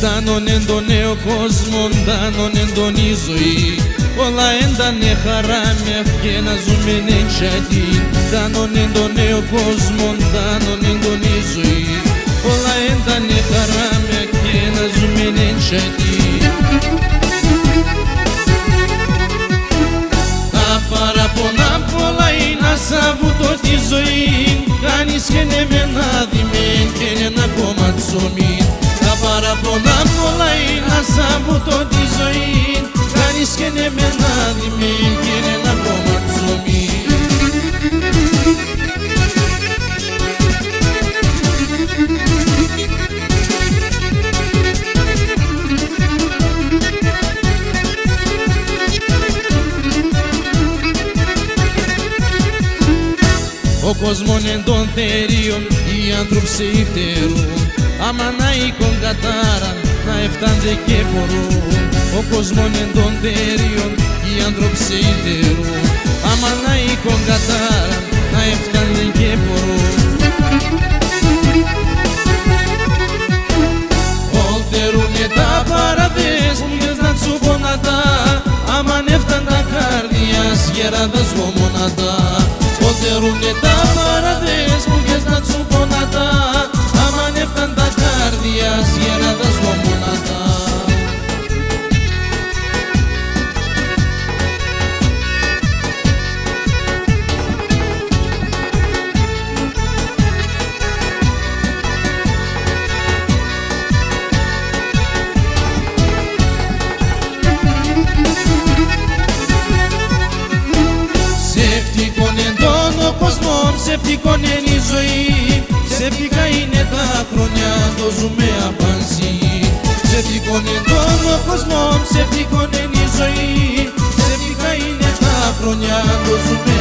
Ντάνωνε τον νέο κόσμο, ντάνωνε τον η ζωή. Όλα έντανε χαρά με και να ζούμε νετσάτι. Ντάνωνε τον νέο κόσμο, ντάνωνε τον η ζωή. Όλα έντανε χαρά με και να ζούμε νετσάτι. Τα παραπονά πολλά είναι ασάβουτο τη ζωή. Κάνεις και ναι με να δειμέν και ένα κόμμα τσόμι. Τα παραπονά πολλά είναι ασάβουτο τη ζωή. Κάνεις και ναι με να δειμέν και ένα κόμμα τσόμι. Ο κόσμος εν των θερίων, οι άνθρωποι σε ητερούν. Άμα να οίκον κατάρα, να εφτάντε και μπορούν. Ο κόσμος εν των θερίων, οι άνθρωποι σε ητερούν. Άμα να οίκον κατάρα, να εφτάντε και μπορούν. Ολτερούνε τα παραδές, μουλιές να τσουπονατά. Άμα έφταν τα καρδιάς, γεράδας γομονατά. Ολτερούνε τα παραδές, μουλιές να τσουπονατά. Άμα έφταν τα καρδιάς, γεράδας γομονατά. Ψεύτικον είναι η ζωή, ψεύτικα είναι τα χρόνια, το ζούμε απάνσι. Ψεύτικον είναι τον κόσμο, ψεύτικον είναι η ζωή, ψεύτικα είναι τα χρόνια, το ζούμε